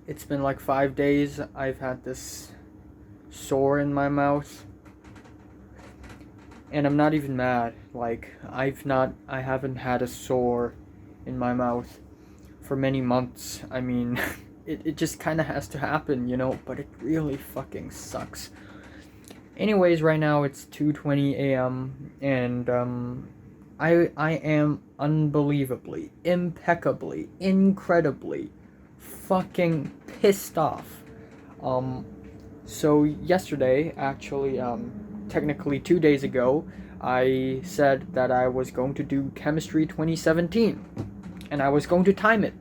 It's been like 5 days. I've had this sore in my mouth. And I'm not even mad. Like, I haven't had a sore in my mouth for many months. I mean, it just kind of has to happen, but it really fucking sucks. Anyways, right now it's 2:20 a.m. and I am unbelievably, impeccably, incredibly fucking pissed off. So yesterday, actually, technically 2 days ago, I said that I was going to do Chemistry 2017, and I was going to time it.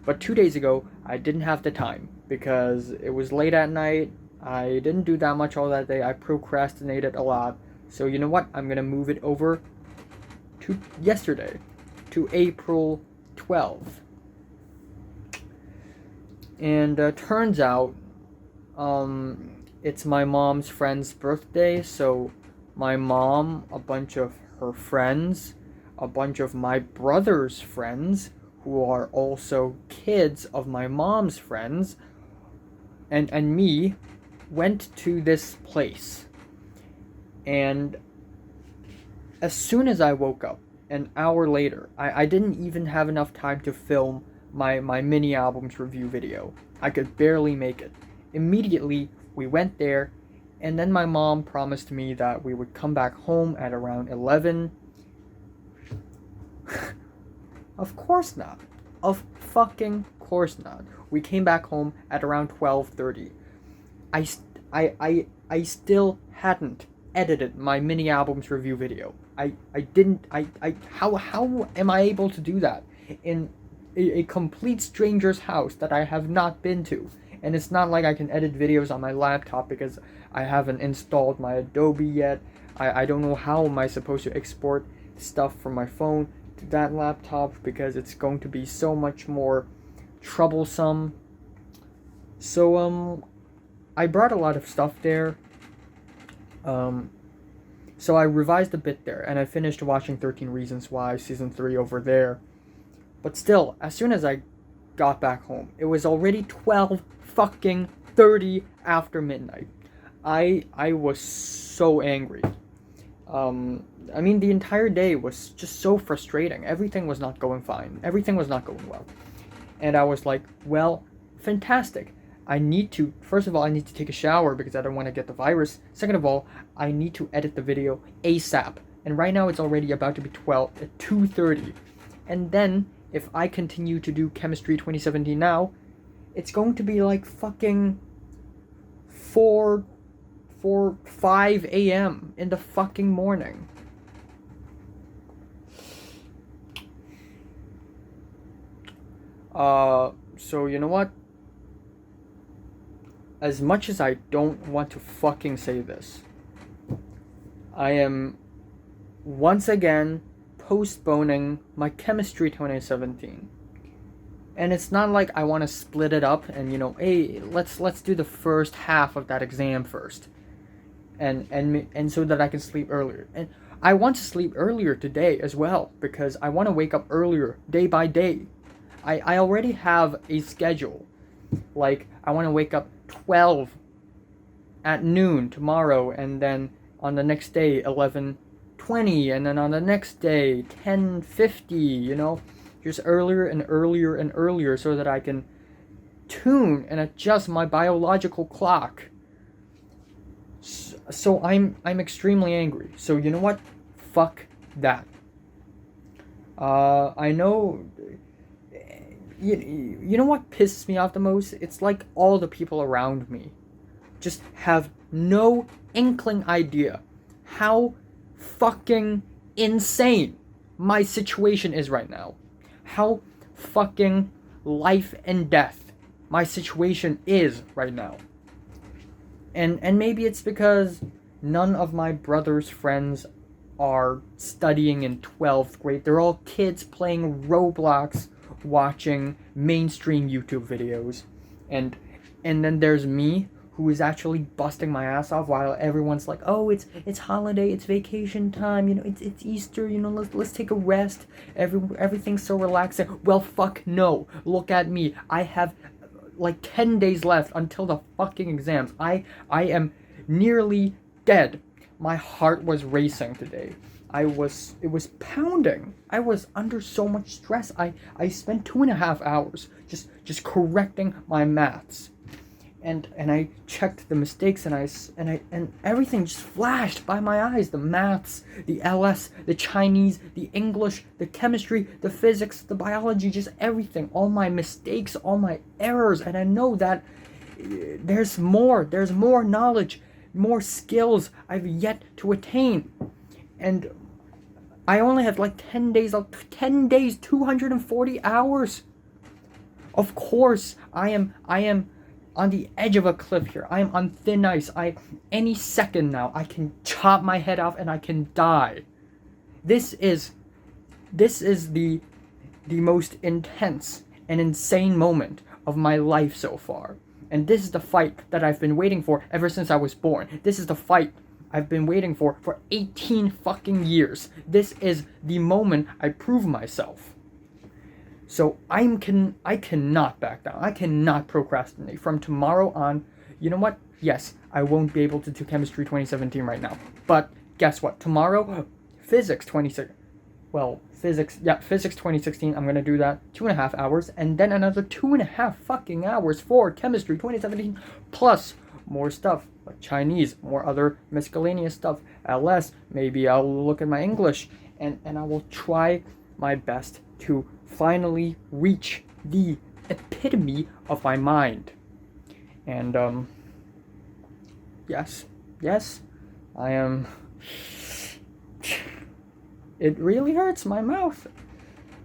But 2 days ago, I didn't have the time, because it was late at night, I didn't do that much all that day, I procrastinated a lot. So you know what, I'm gonna move it over to yesterday, to April 12th. And turns out, it's my mom's friend's birthday, so my mom, a bunch of her friends, a bunch of my brother's friends, who are also kids of my mom's friends, and me, went to this place. And as soon as I woke up, an hour later, I didn't even have enough time to film my mini albums review video. I could barely make it. Immediately, we went there, and then my mom promised me that we would come back home at around 11. Of course not. Of fucking course not. We came back home at around 12:30. I still hadn't edited my mini albums review video. How am I able to do that in a complete stranger's house that I have not been to? And it's not like I can edit videos on my laptop because I haven't installed my Adobe yet. I don't know how am I supposed to export stuff from my phone to that laptop because it's going to be so much more troublesome. So I brought a lot of stuff there. So I revised a bit there, and I finished watching 13 Reasons Why Season 3 over there. But still, as soon as I got back home, it was already 12:30 after midnight. I was so angry. I mean, the entire day was just so frustrating. Everything was not going fine. Everything was not going well. And I was like, well, fantastic. First of all, I need to take a shower because I don't want to get the virus. Second of all, I need to edit the video ASAP. And right now it's already about to be 2:30. And then, if I continue to do Chemistry 2017 now, it's going to be like fucking 5 a.m. in the fucking morning. So you know what? As much as I don't want to fucking say this, I am once again postponing my Chemistry 2017. And it's not like I want to split it up and, hey, let's do the first half of that exam first. And so that I can sleep earlier. And I want to sleep earlier today as well because I want to wake up earlier day by day. I already have a schedule. Like, I want to wake up 12 at noon tomorrow, and then on the next day 11:20, and then on the next day 10:50, just earlier and earlier and earlier so that I can tune and adjust my biological clock. So I'm extremely angry. So you know what? Fuck that. I know. You know what pisses me off the most? It's like all the people around me just have no inkling idea how fucking insane my situation is right now. How fucking life and death my situation is right now. And maybe it's because none of my brother's friends are studying in 12th grade. They're all kids playing Roblox, watching mainstream YouTube videos. And then there's me, who is actually busting my ass off while everyone's like, oh, it's holiday, it's vacation time, it's Easter, let's take a rest. Everything's so relaxing. Well, fuck no. Look at me. I have like 10 days left until the fucking exams. I am nearly dead. My heart was racing today. It was pounding. I was under so much stress. I spent 2.5 hours just correcting my maths. And I checked the mistakes, and everything just flashed by my eyes. The maths, the LS, the Chinese, the English, the chemistry, the physics, the biology, just everything. All my mistakes, all my errors. And I know that there's more knowledge, more skills I've yet to attain. And I only have like 10 days, 240 hours. Of course, I am on the edge of a cliff here. I am on thin ice. Any second now, I can chop my head off and I can die. This is the most intense and insane moment of my life so far. And this is the fight that I've been waiting for ever since I was born. This is the fight I've been waiting for 18 fucking years. This is the moment I prove myself. So I cannot back down. I cannot procrastinate. From tomorrow on, you know what? Yes, I won't be able to do Chemistry 2017 right now. But guess what? Tomorrow, Physics 2016, I'm going to do that 2.5 hours. And then another 2.5 fucking hours for Chemistry 2017. Plus more stuff, like Chinese, more other miscellaneous stuff. LS, maybe I'll look at my English. And I will try my best to finally reach the epitome of my mind. And yes, I am. It really hurts my mouth.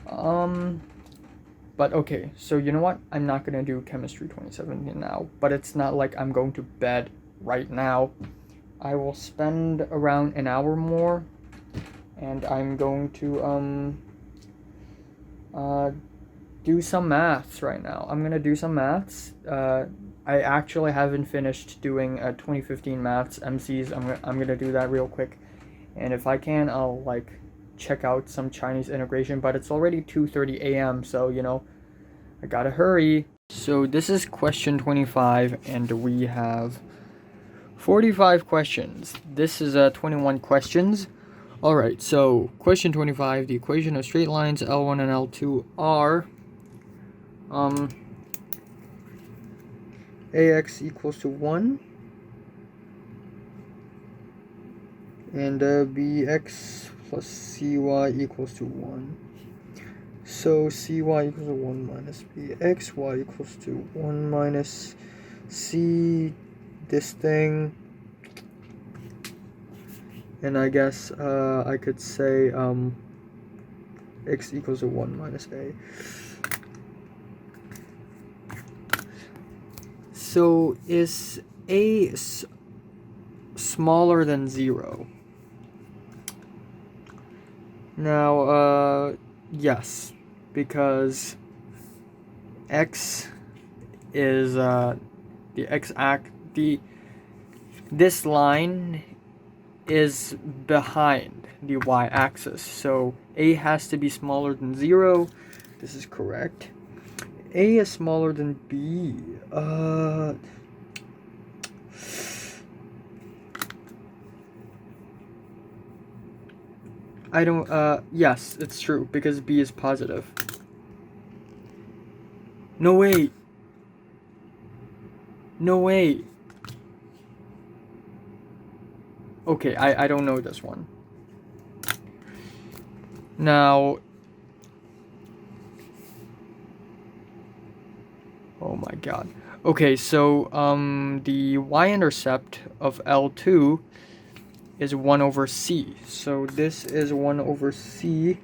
But okay, so you know what? I'm not gonna do Chemistry 2017 now, but it's not like I'm going to bed right now. I will spend around an hour more, and I'm going to do some maths right now. I'm gonna do some maths. I actually haven't finished doing 2015 maths MCs. I'm gonna do that real quick, and if I can, I'll like check out some Chinese integration. But it's already 2:30 a.m. so you know I gotta hurry. So this is question 25, and we have 45 questions. This is 21 questions. Alright, so question 25, the equation of straight lines L1 and L2 are AX equals to 1 and BX plus CY equals to 1. So CY equals to 1 minus BX, Y equals to 1 minus C, this thing. And I guess I could say x equals to 1 minus a. So is a smaller than 0? Now, yes, because x is this line is behind the y-axis, so a has to be smaller than 0. This is correct. A is smaller than b. I don't, yes, it's true, because b is positive. No way. Okay, I don't know this one. Now, oh my god. Okay, so the y-intercept of L2 is 1 over c. So this is 1 over c.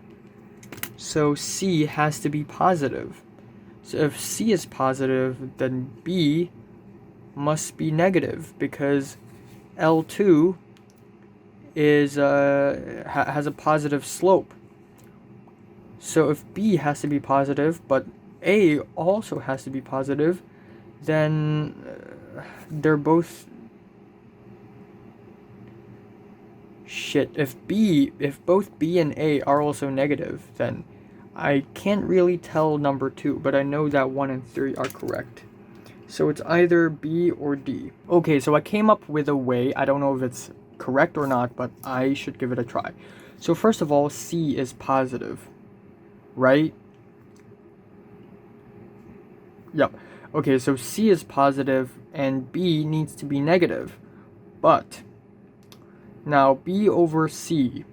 So c has to be positive. So if c is positive, then b must be negative, because L2 is has a positive slope. So if b has to be positive, but a also has to be positive, then they're both shit. If both b and a are also negative, then I can't really tell number 2, but I know that 1 and 3 are correct. So it's either B or D. Okay, so I came up with a way. I don't know if it's correct or not, but I should give it a try. So first of all, C is positive, right? Yep. Okay, so C is positive and B needs to be negative. But now B over C,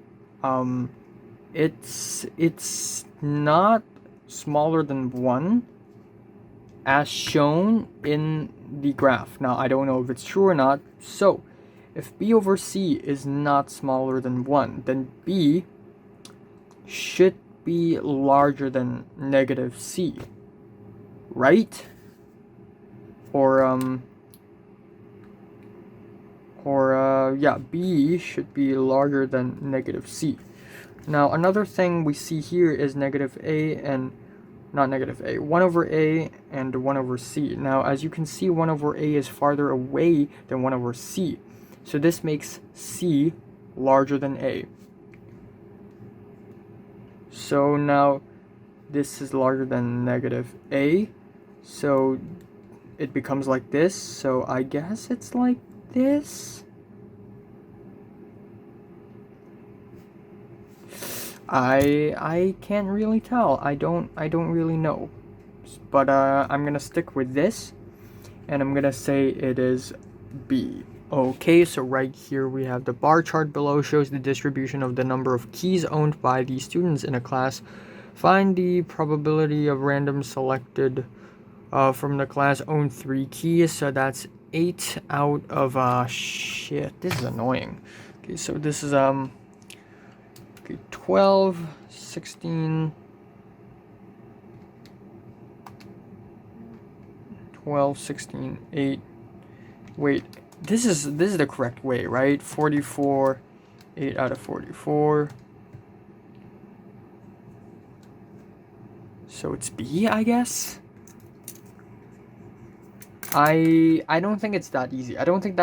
it's not smaller than 1 as shown in the graph. Now I don't know if it's true or not. So if B over C is not smaller than 1, then B should be larger than negative C, right? Or yeah, B should be larger than negative C. Now another thing we see here is negative A and not negative A, 1 over A and 1 over C. Now as you can see, 1 over A is farther away than 1 over C. So this makes C larger than A. So now this is larger than negative A. So it becomes like this. So I guess it's like this. I can't really tell. I don't really know. But I'm gonna stick with this, and I'm gonna say it is B. Okay, so right here we have the bar chart below shows the distribution of the number of keys owned by the students in a class. Find the probability of random selected from the class own 3 keys. So that's 8 out of shit. This is annoying. Okay, so this is 12, 16, 12, 16, 8. Wait, this is the correct way, right? 44, 8 out of 44. So it's B, I guess. I don't think it's that easy. I don't think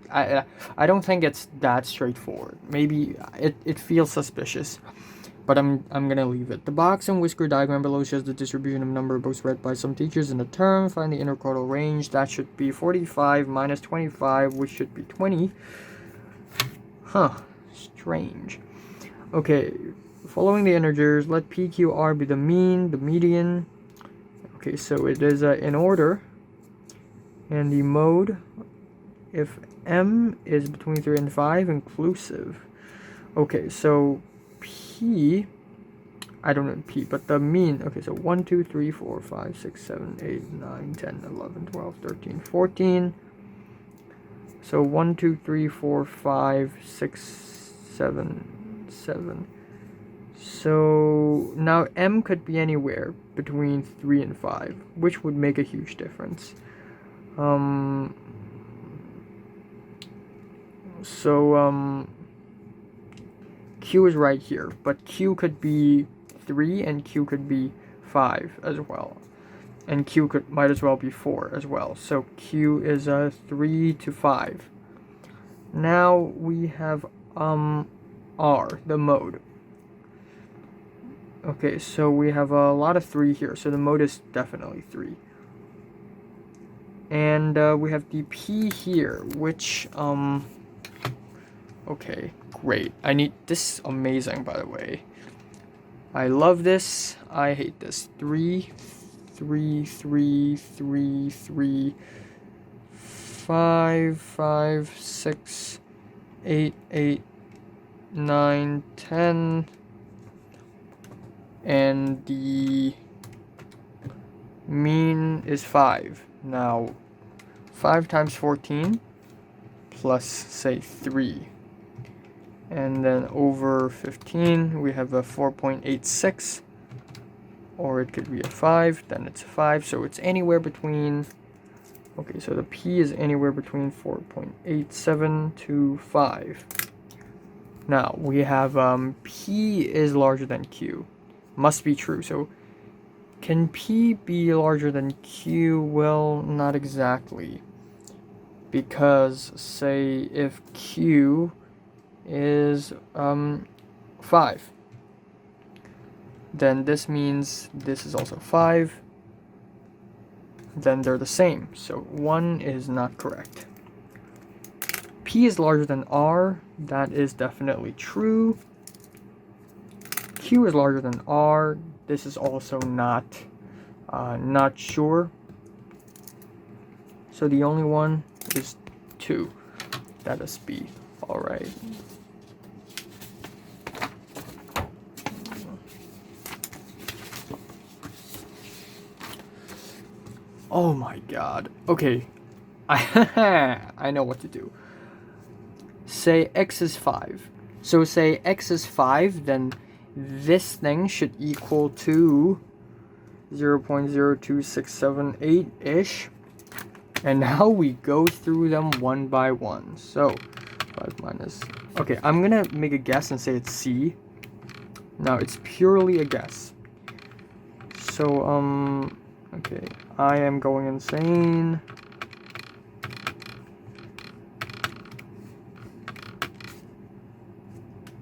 I don't think it's that straightforward. Maybe it feels suspicious, but I'm gonna leave it. The box and whisker diagram below shows the distribution of number of books read by some teachers in a term. Find the interquartile range. That should be 45 minus 25, which should be 20. Huh, strange. Okay, following the integers, let PQR be the mean, the median. Okay, so it is in order. And the mode, if M is between 3 and 5, inclusive. Okay, so P, I don't know P, but the mean, okay, so 1, 2, 3, 4, 5, 6, 7, 8, 9, 10, 11, 12, 13, 14. So 1, 2, 3, 4, 5, 6, 7, 7. So now M could be anywhere between 3 and 5, which would make a huge difference. Q is right here, but Q could be 3 and Q could be 5 as well, and Q might as well be 4 as well. So Q is 3 to 5. Now we have R, the mode. Okay, so we have a lot of 3 here, so the mode is definitely 3. And we have the P here, which, okay, great. This is amazing, by the way. I love this. I hate this. 3, 3, 3, 3, 3, 5, 5, 6, 8, 8, 9, 10. And the mean is 5. Now, 5 times 14 plus, say, 3. And then over 15, we have a 4.86. Or it could be a 5, then it's a 5. So it's anywhere between, okay, so the P is anywhere between 4.87 to 5. Now, we have P is larger than Q. Must be true. So can P be larger than Q? Well, not exactly. Because, say, if Q is 5, then this means this is also 5. then they're the same. So 1 is not correct. P is larger than R. That is definitely true. Q is larger than R. This is also not sure. So the only one is 2. That is B. All right. Oh my god. Okay. I know what to do. Say x is 5. So say x is 5, then this thing should equal to 0.02678-ish. And now we go through them one by one. So 5 minus... Okay, I'm gonna make a guess and say it's C. Now, it's purely a guess. So, okay, I am going insane.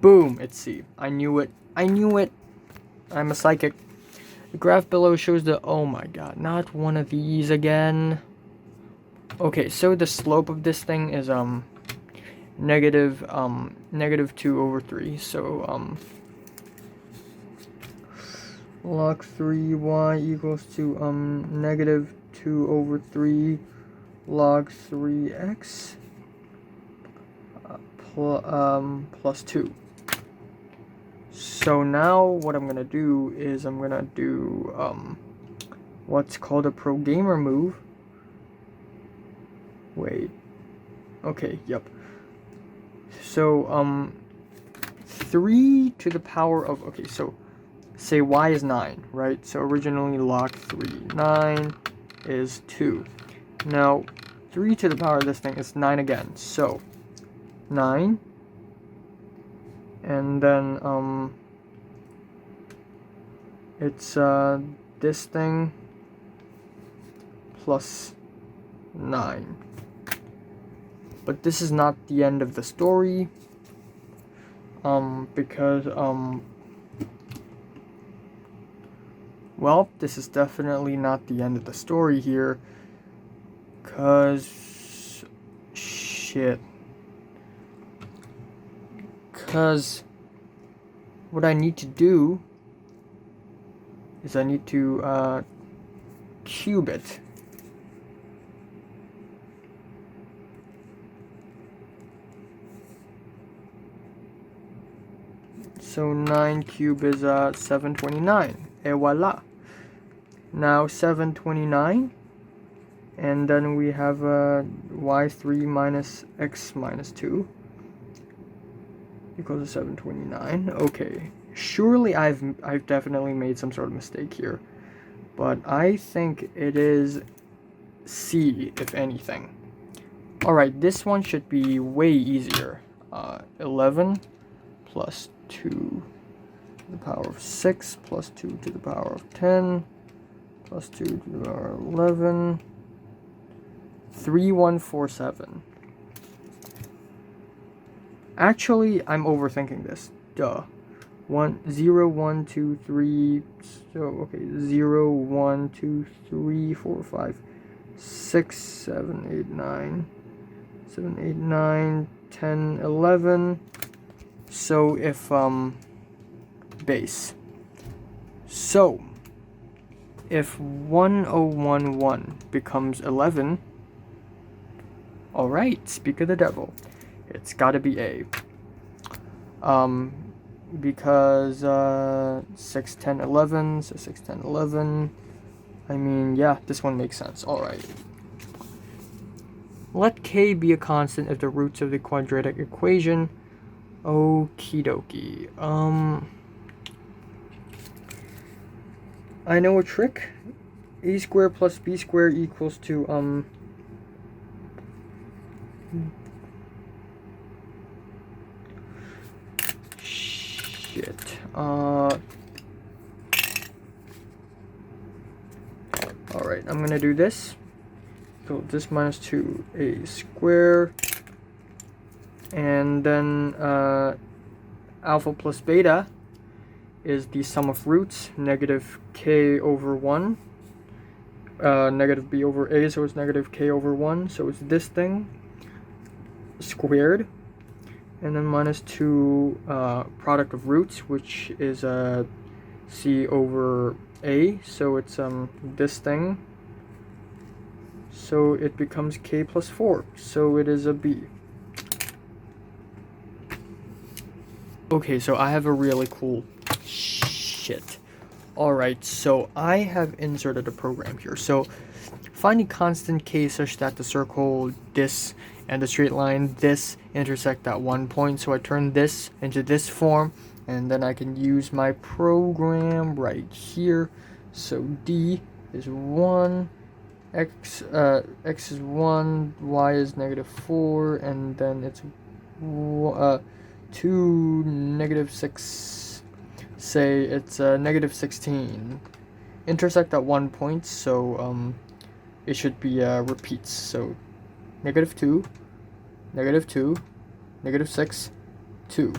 Boom, it's C. I knew it. I knew it. I'm a psychic. The graph below shows the... Oh my god, not one of these again. Okay, so the slope of this thing is, negative 2/3. So, log 3y equals to, negative 2/3 log 3x plus 2. So now what I'm gonna do is I'm gonna do what's called a pro gamer move. Wait. Okay, yep. So 3 to the power of, okay, so say y is 9, right? So originally log 3, 9 is 2. Now 3 to the power of this thing is 9 again. So 9, and then it's this thing plus 9. But this is not the end of the story, because well, this is definitely not the end of the story here, cause shit. Because what I need to do is I need to cube it. So 9 cubed is 729. Et voila. Now 729. And then we have y3 minus x minus 2 equals to 729. Okay. Surely I've definitely made some sort of mistake here. But I think it is C, if anything. Alright, this one should be way easier. 11 plus 2 to the power of 6 plus 2 to the power of 10 plus 2 to the power of 11. 3147. Actually, I'm overthinking this. Duh. 0, 1, 2, 3. So, okay. 0, 1, 2, 3, 4, 5, 6, 7, 8, 9. 7, 8, 9, 10, 11. So, if, base. So, if 1011 becomes 11, alright, speak of the devil. It's gotta be A. Because 6, 10, 11, so 6, 10, 11. I mean, yeah, this one makes sense. Alright. Let K be a constant if the roots of the quadratic equation. Okie dokie. I know a trick. A squared plus B squared equals to, shit. Alright, I'm gonna do this. So this minus 2a squared. And then alpha plus beta is the sum of roots, negative k over 1. negative b over a, so it's negative k over 1. So it's this thing squared, and then minus 2 product of roots, which is c over a, so it's this thing, so it becomes k plus 4, so it is a b. Okay, so I have a really cool shit. Alright, so I have inserted a program here. So find a constant k such that the circle this and the straight line this intersect at one point. So I turn this into this form, and then I can use my program right here. So d is 1, x is 1, y is negative 4, and then it's 2, negative 6, say it's negative 16. Intersect at one point, so it should be repeats. So negative 2, negative 2, negative 6, 2.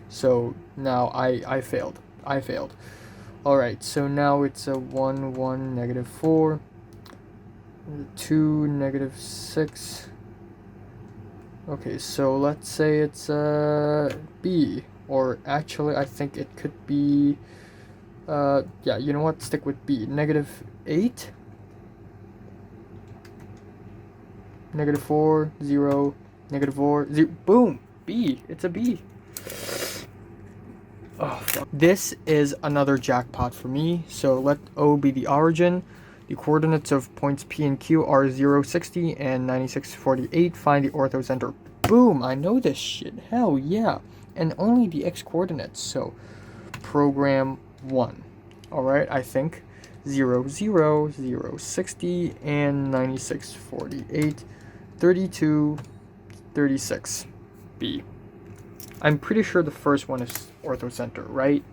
So now I failed. Alright, so now it's a 1, 1, negative 4, 2, negative 6. Okay, so let's say it's B, or actually I think it could be, yeah, you know what, stick with B. Negative 8, negative 4, 0, negative 4, 0, boom, B, it's a B. Oh, fuck. This is another jackpot for me, so let O be the origin. The coordinates of points P and Q are 0, 60, and 96, 48. Find the orthocenter. Boom! I know this shit. Hell yeah. And only the x coordinates. So, program 1. Alright, I think 0, 0, 0, 60, and 96, 48, 32, 36. B. I'm pretty sure the first one is orthocenter, right?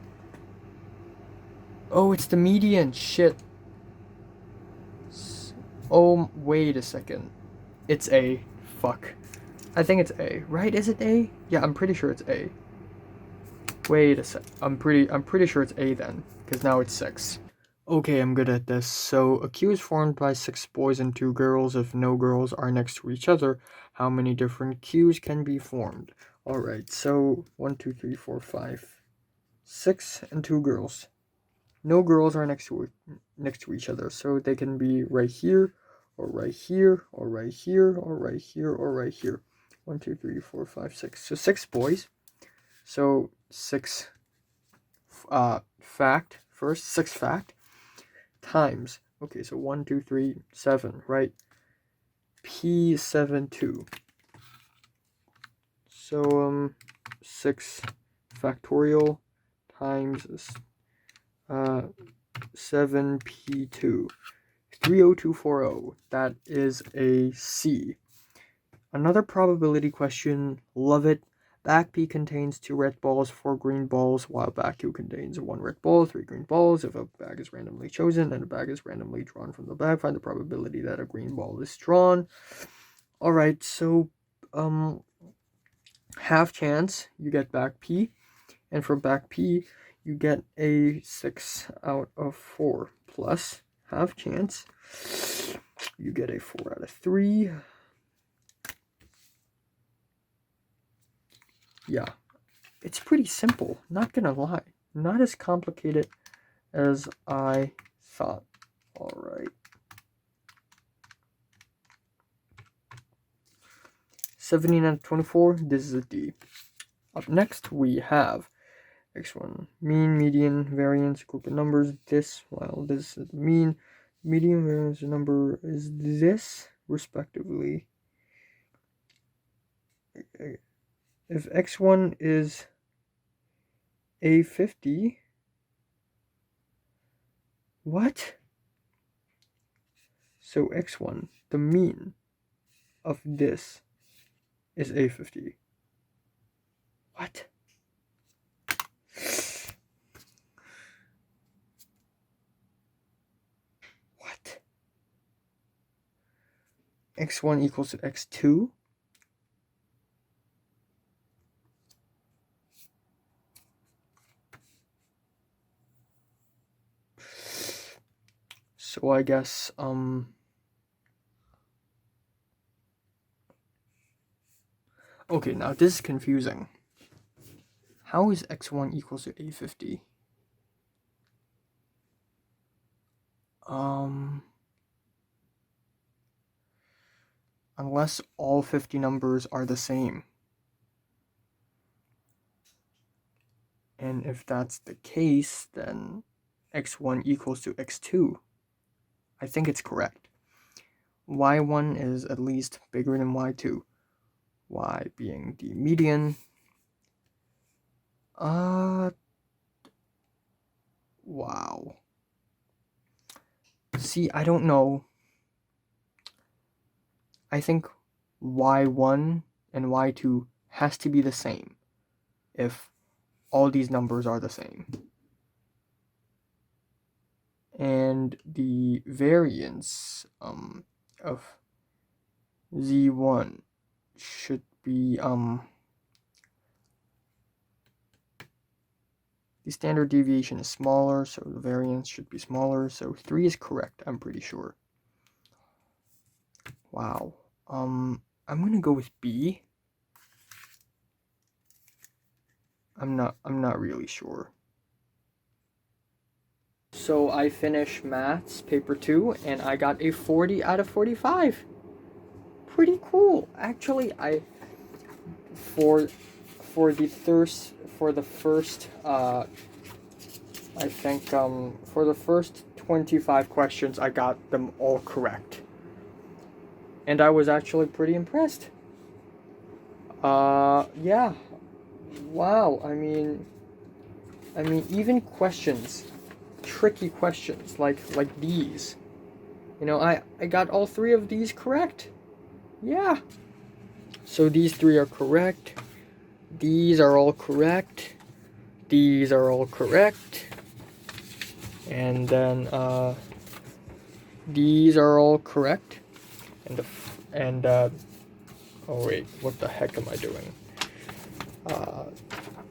Oh, it's the median. Shit. Oh, wait a second. It's A. Fuck. I think it's A, right? Is it A? Yeah, I'm pretty sure it's A. Wait a sec. I'm pretty sure it's A then, because now it's 6. Okay, I'm good at this. So, a queue is formed by 6 boys and 2 girls. If no girls are next to each other, how many different queues can be formed? Alright, so 1, 2, 3, 4, 5, 6, and 2 girls. No girls are next to each other, so they can be right here, or right here, or right here, or right here, or right here. 1, 2, 3, 4, 5, 6. So 6 boys. So 6 fact first. 6 fact times. Okay, so 1, 2, 3, 7, right? P7, 2. So 6 factorial times 7p2, 30240. That is a C. Another probability question. Love it. Bag P contains 2 red balls, 4 green balls, while bag Q contains 1 red ball, 3 green balls. If a bag is randomly chosen and a bag is randomly drawn from the bag, find the probability that a green ball is drawn. Alright, so half chance you get bag P, and for bag P you get a 6 out of 4, plus half chance you get a 4 out of 3. Yeah, it's pretty simple, not gonna lie. Not as complicated as I thought. Alright. 17 out of 24, this is a D. Up next, we have x1, mean, median, variance, group of numbers. This, well, this is the mean. Median, variance number is this, respectively. If x1 is A50, what? So x1, the mean of this is A50. What? What? X1 equals to x2? So So I guess, okay, now this is confusing. How is x1 equals to 850? Unless all 50 numbers are the same. And if that's the case, then x1 equals to x2. I think it's correct. y1 is at least bigger than y2. Y being the median. Wow. See, I don't know. I think y1 and y2 has to be the same if all these numbers are the same. And the variance of z1 should be the standard deviation is smaller, so the variance should be smaller. So 3 is correct, I'm pretty sure. Wow. I'm gonna go with B. I'm not really sure. So I finished maths paper 2 and I got a 40 out of 45. Pretty cool. Actually, for the first I think for the first 25 questions I got them all correct. And I was actually pretty impressed. Yeah. Wow, I mean even questions, tricky questions like these. You know, I got all 3 of these correct. Yeah. So these 3 are correct. These are all correct. These are all correct. And then these are all correct. And oh wait, what the heck am I doing?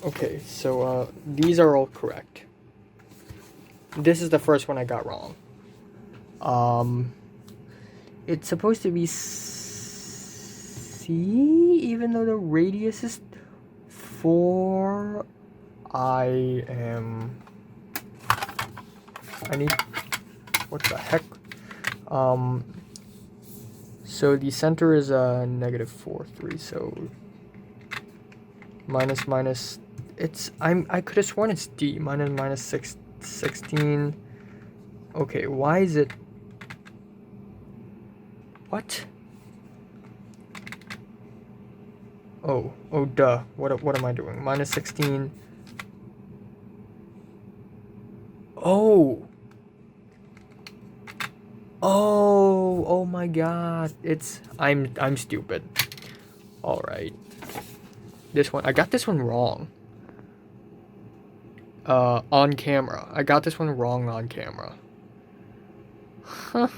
Okay, so these are all correct. This is the first one I got wrong. It's supposed to be C, even though the radius is 4. I need, what the heck? So the center is -4, 3, so minus, it's, I could have sworn it's D, minus 16. Okay, why is it, what? Oh, duh, what am I doing? Minus 16. Oh my god, I'm stupid. All right, this one, I got this one wrong. On camera, I got this one wrong on camera. Huh.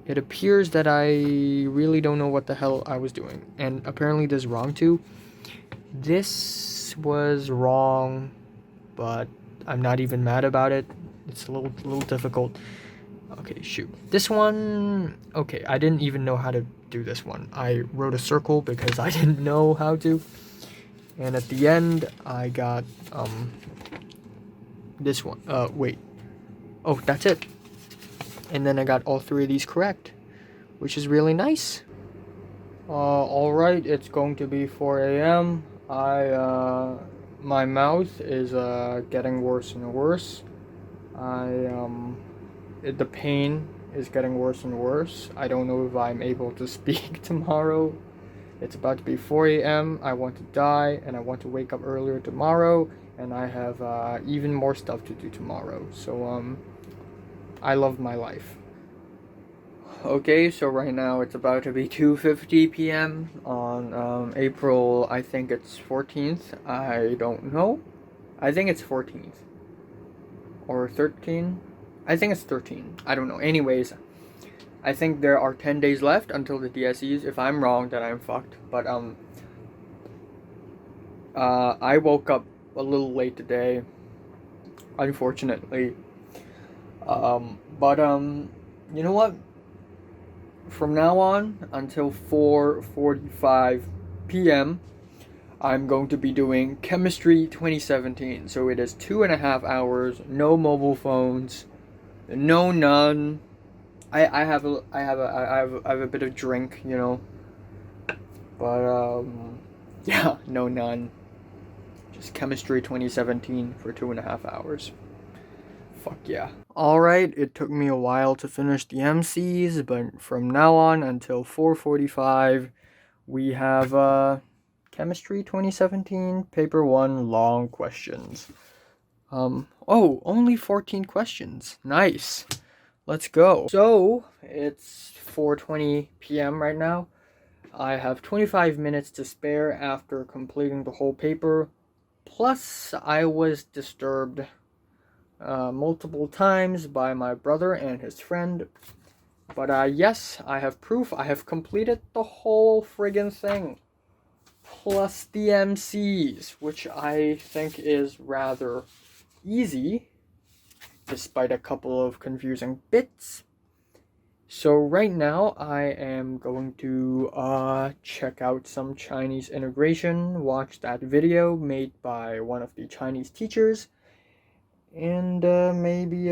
It appears that I really don't know what the hell I was doing, and apparently this is wrong too. This was wrong, but I'm not even mad about it. It's a little difficult. Okay, shoot. This one, okay, I didn't even know how to do this one. I wrote a circle because I didn't know how to. And at the end, I got, this one. Wait. Oh, that's it. And then I got all 3 of these correct, which is really nice. Alright, it's going to be 4 a.m. My mouth is, getting worse and worse. The pain is getting worse and worse. I don't know if I'm able to speak tomorrow. It's about to be 4 a.m. I want to die, and I want to wake up earlier tomorrow, and I have even more stuff to do tomorrow. So, I love my life. Okay, so right now it's about to be 2:50 p.m. on April, I think it's 14th. I don't know. I think it's 14th. Or 13. I think it's 13. I don't know. Anyways, I think there are 10 days left until the DSEs. If I'm wrong, then I'm fucked. But I woke up a little late today, unfortunately. But you know what? From now on until 4:45 p.m., I'm going to be doing Chemistry 2017. So it is 2.5 hours, no mobile phones, no none. I have a bit of drink, you know, but yeah, no none. Just Chemistry 2017 for 2.5 hours. Fuck yeah. Alright, it took me a while to finish the MCs, but from now on until 4:45, we have Chemistry 2017, Paper 1, long questions. Only 14 questions. Nice. Let's go. So, it's 4:20 p.m. right now. I have 25 minutes to spare after completing the whole paper. Plus, I was disturbed multiple times by my brother and his friend. But yes, I have proof. I have completed the whole friggin' thing. Plus the MCs, which I think is rather easy, despite a couple of confusing bits. So right now, I am going to check out some Chinese integration, watch that video made by one of the Chinese teachers, and maybe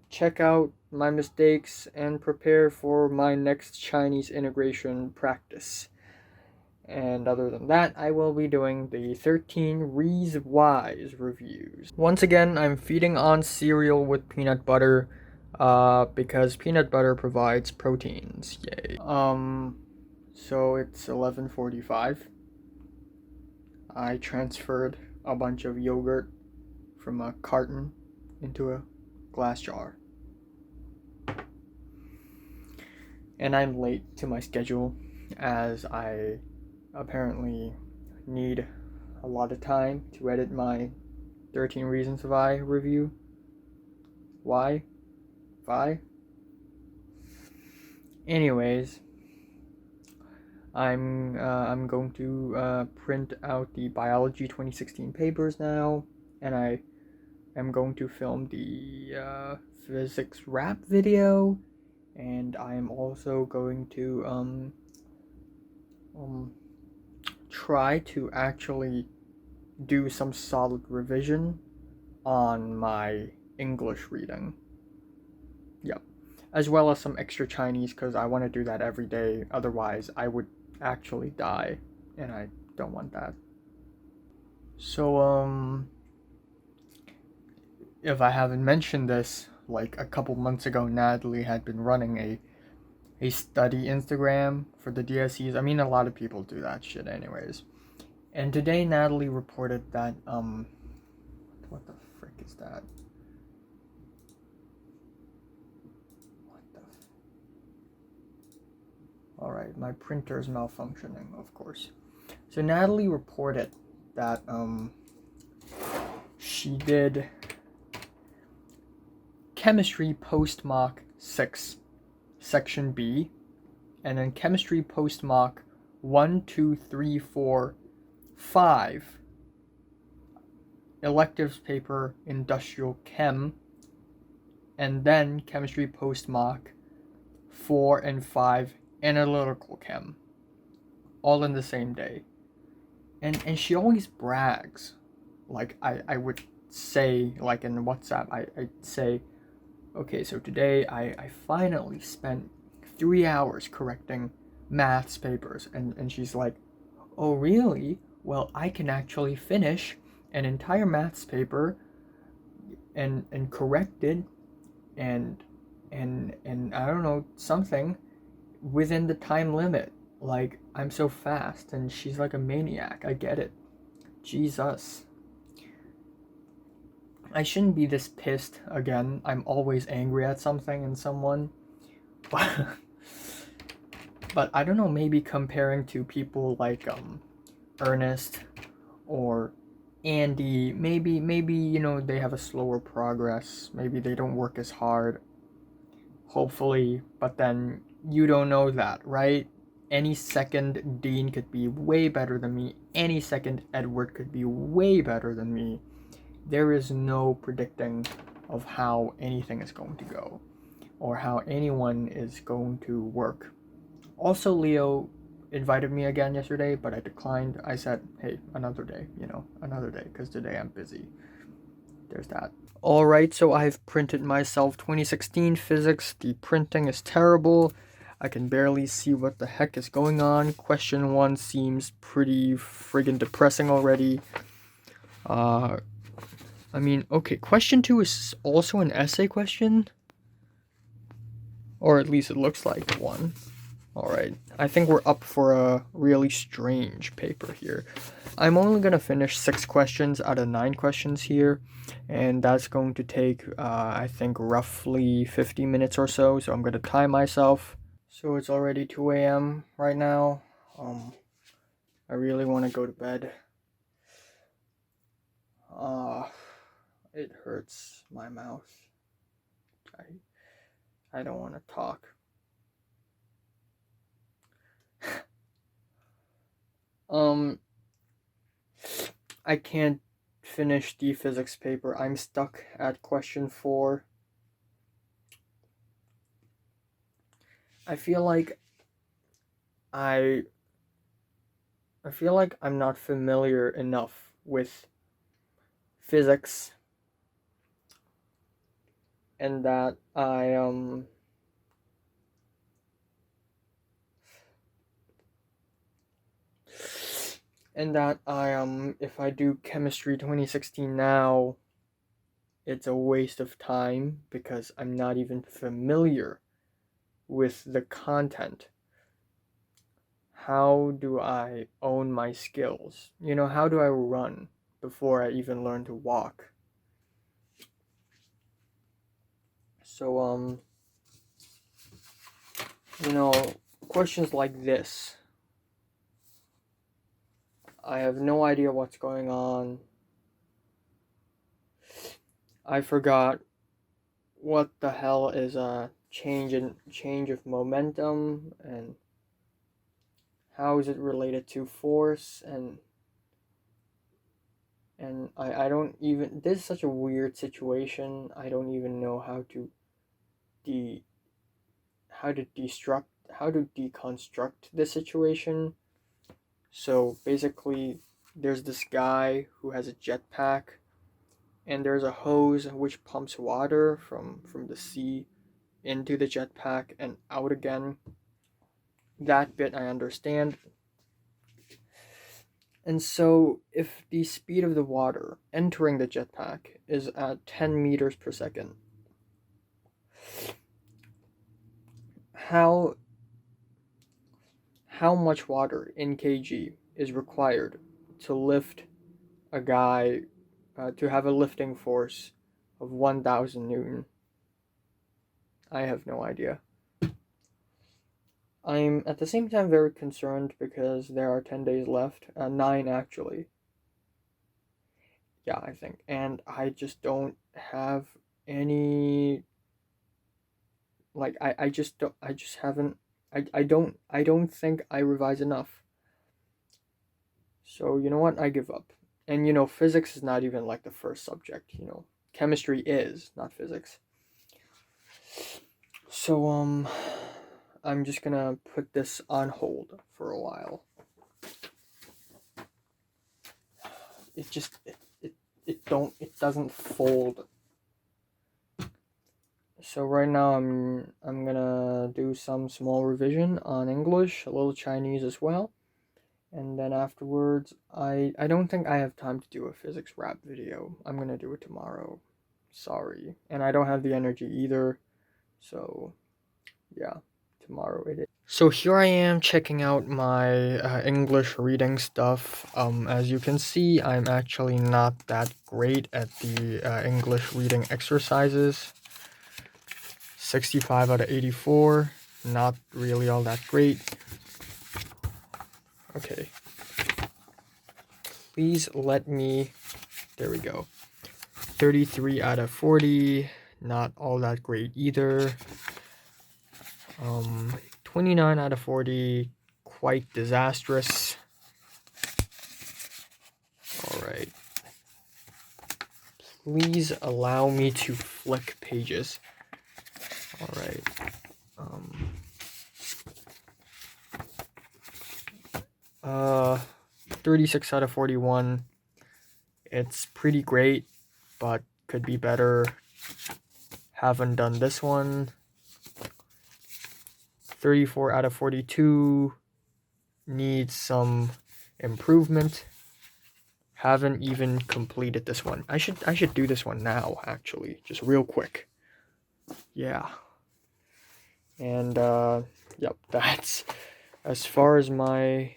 check out my mistakes and prepare for my next Chinese integration practice. And other than that, I will be doing the 13 Reasons Whys reviews. Once again, I'm feeding on cereal with peanut butter because peanut butter provides proteins. Yay. So it's 11:45. I transferred a bunch of yogurt from a carton into a glass jar. And I'm late to my schedule as I apparently need a lot of time to edit my 13 Reasons Why review. Why? Anyways, I'm going to print out the biology 2016 papers now, and I am going to film the physics rap video, and I am also going to try to actually do some solid revision on my English reading. Yep. As well as some extra Chinese, because I want to do that every day. Otherwise, I would actually die, and I don't want that. So, if I haven't mentioned this, like a couple months ago, Natalie had been running a study Instagram for the DSEs. I mean, a lot of people do that shit anyways. And today, Natalie reported that, what the frick is that? Alright, my printer's malfunctioning, of course. So Natalie reported that, she did Chemistry Post-Mock 6, Section B, and then Chemistry Post-Mock 1, 2, 3, 4, 5, electives paper, Industrial Chem, and then Chemistry Post-Mock 4 and 5, Analytical Chem, all in the same day. And she always brags. Like, I would say, like in WhatsApp, I'd say, okay, so today I finally spent 3 hours correcting maths papers. And she's like, oh, really? Well, I can actually finish an entire maths paper and correct it and I don't know, something within the time limit. Like, I'm so fast, and she's like a maniac. I get it. Jesus. I shouldn't be this pissed again. I'm always angry at something and someone. But I don't know, maybe comparing to people like Ernest or Andy, maybe you know, they have a slower progress. Maybe they don't work as hard. Hopefully, but then you don't know that, right? Any second Dean could be way better than me. Any second Edward could be way better than me. There is no predicting of how anything is going to go or how anyone is going to work. Also, Leo invited me again yesterday, but I declined. I said, hey, another day, another day, because today I'm busy. There's that. Alright, so I've printed myself 2016 physics. The printing is terrible. I can barely see what the heck is going on. Question 1 seems pretty friggin' depressing already. Okay, question 2 is also an essay question. Or at least it looks like one. Alright, I think we're up for a really strange paper here. I'm only going to finish 6 questions out of 9 questions here, and that's going to take, I think, roughly 50 minutes or so, so I'm going to time myself. So it's already 2 a.m. right now. I really want to go to bed. It hurts my mouth. I don't want to talk. I can't finish the physics paper. I'm stuck at question 4. I feel like I'm not familiar enough with physics, and that if I do chemistry 2016 now, it's a waste of time because I'm not even familiar with the content. How do I own my skills? How do I run before I even learn to walk? So, questions like this, I have no idea what's going on. I forgot what the hell is a change of momentum, and how is it related to force, and I don't even, this is such a weird situation. I don't even know how to deconstruct this situation. So basically, there's this guy who has a jetpack, and there's a hose which pumps water from the sea into the jetpack and out again. That bit I understand. And so if the speed of the water entering the jetpack is at 10 meters per second, how much water in kg is required to lift a guy, to have a lifting force of 1,000 Newton? I have no idea. I'm at the same time very concerned because there are 10 days left, 9 actually. Yeah, I think. And I just don't have any, like, I don't think I revise enough. So, you know what? I give up. And, physics is not even like the first subject, Chemistry is, not physics. So, I'm just gonna put this on hold for a while. It doesn't fold. So right now I'm gonna do some small revision on English, a little Chinese as well. And then afterwards, I don't think I have time to do a physics rap video. I'm gonna do it tomorrow. Sorry. And I don't have the energy either. So, yeah, tomorrow it is. So here I am checking out my English reading stuff. As you can see, I'm actually not that great at the English reading exercises. 65 out of 84. Not really all that great. Okay. Please let me... There we go. 33 out of 40. Not all that great either. 29 out of 40. Quite disastrous. Alright. Please allow me to flick pages. All right. 36 out of 41. It's pretty great, but could be better. Haven't done this one. 34 out of 42. Needs some improvement. Haven't even completed this one. I should do this one now, actually, just real quick. Yeah. And yep, that's as far as my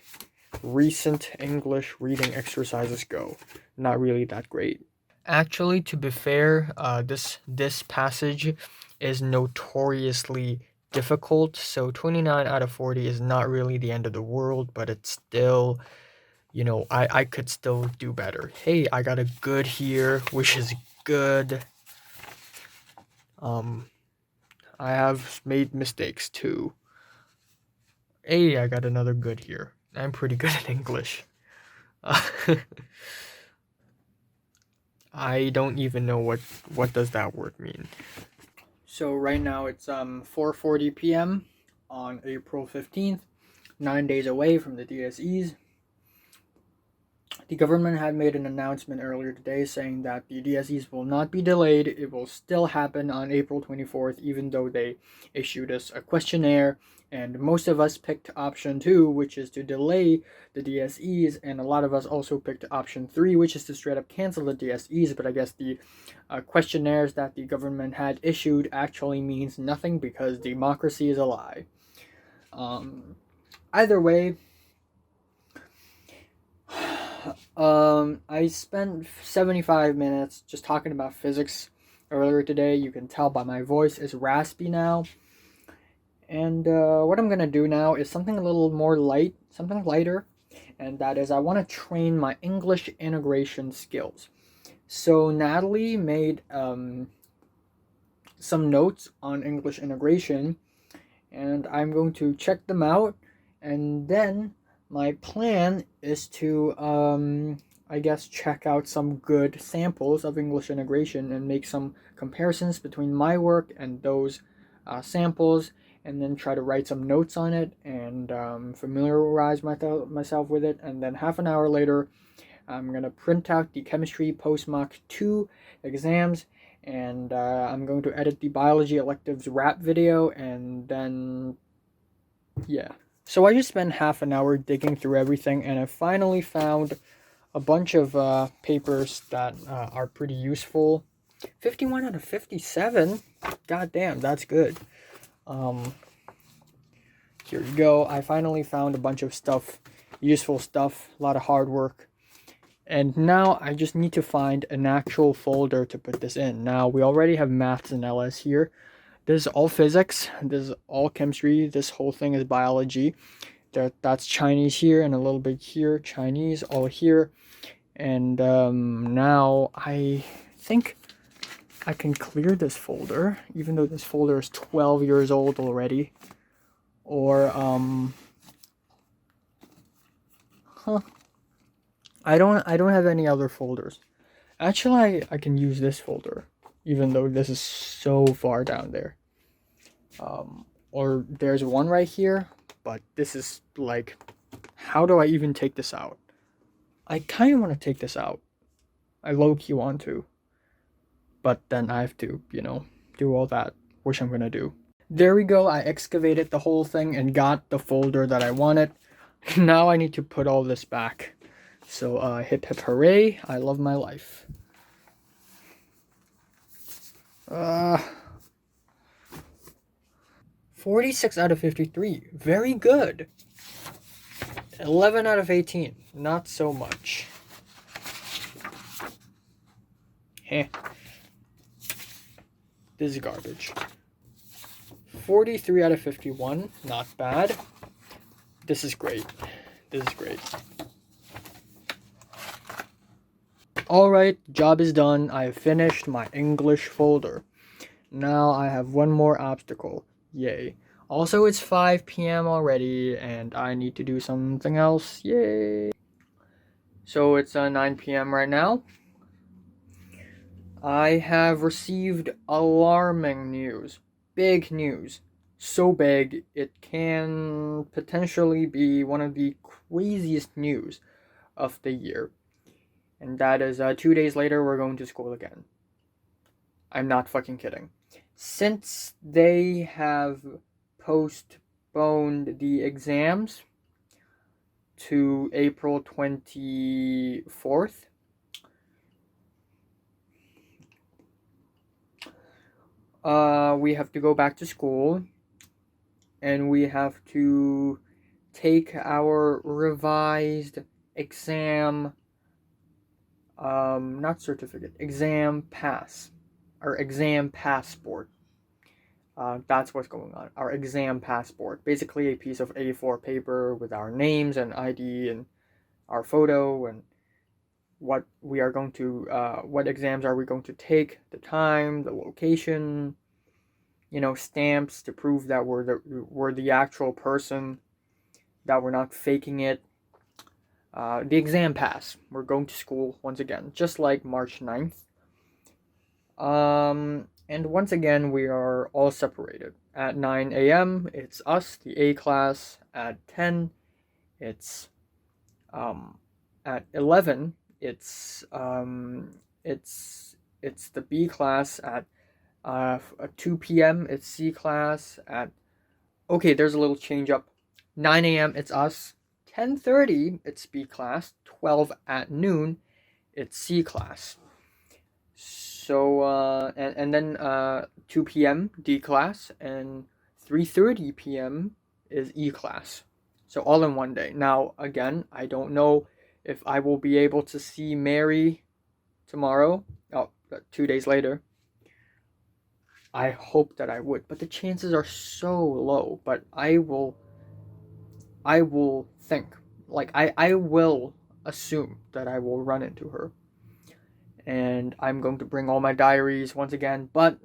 recent English reading exercises go. Not really that great. Actually, to be fair, this passage is notoriously difficult, so 29 out of 40 is not really the end of the world, but it's still, you know, I could still do better. Hey, I got a good here, which is good. I have made mistakes too. Hey, I got another good here. I'm pretty good at English. I don't even know what does that word mean. So right now it's 4:40 p.m. on April 15th, 9 days away from the DSEs. The government had made an announcement earlier today saying that the DSEs will not be delayed. It will still happen on April 24th, even though they issued us a questionnaire. And most of us picked option 2, which is to delay the DSEs. And a lot of us also picked option 3, which is to straight up cancel the DSEs. But I guess the questionnaires that the government had issued actually means nothing because democracy is a lie. Either way, I spent 75 minutes just talking about physics earlier today. You can tell by my voice is raspy now. And what I'm gonna do now is something a little more light, something lighter, and that is I want to train my English integration skills. So Natalie made some notes on English integration, and I'm going to check them out, and then my plan is to, I guess, check out some good samples of English integration and make some comparisons between my work and those samples, and then try to write some notes on it and familiarize myself with it. And then half an hour later, I'm going to print out the chemistry post-mock 2 exams, and I'm going to edit the biology electives rap video, and then, yeah. So I just spent half an hour digging through everything, and I finally found a bunch of papers that are pretty useful. 51 out of 57? God damn, that's good. Here you go. I finally found a bunch of stuff, useful stuff, a lot of hard work. And now I just need to find an actual folder to put this in. Now, we already have maths and LS here. This is all physics. This is all chemistry. This whole thing is biology. That's Chinese here and a little bit here. Chinese all here. And now I think I can clear this folder, even though this folder is 12 years old already. Or, I don't have any other folders. Actually, I can use this folder, even though this is so far down there. Or there's one right here, but this is like, how do I even take this out? I kind of want to take this out. I low-key want to. But then I have to, you know, do all that, which I'm gonna do. There we go. I excavated the whole thing and got the folder that I wanted. Now I need to put all this back. So hip hip hooray, I love my life. 46 out of 53, very good. 11 out of 18, not so much. Heh. This is garbage. 43 out of 51, not bad. This is great. This is great. Alright, job is done. I have finished my English folder. Now I have one more obstacle. Yay. Also, it's 5 p.m. already, and I need to do something else. Yay. So it's 9 p.m. right now. I have received alarming news. Big news. So big, it can potentially be one of the craziest news of the year. And that is 2 days later, we're going to school again. I'm not fucking kidding. Since they have postponed the exams to April 24th, we have to go back to school and we have to take our revised exam, not certificate, exam pass, our exam passport. That's what's going on. Our exam passport. Basically, a piece of A4 paper with our names and ID and our photo and what we are going to, what exams are we going to take, the time, the location, stamps to prove that we're the actual person, that we're not faking it. The exam pass. We're going to school once again, just like March 9th. And once again, we are all separated. At 9 a.m., it's us, the A class. At 10, it's at 11, it's the B class. At 2 p.m., it's C class. There's a little change up. 9 a.m., it's us. 10:30, it's B class. 12 at noon, it's C class. So, and then 2 p.m. D class, and 3:30 p.m. is E class. So all in one day. Now, again, I don't know if I will be able to see Mary tomorrow. 2 days later. I hope that I would, but the chances are so low. But I will think, like, I will assume that I will run into her. And I'm going to bring all my diaries once again, but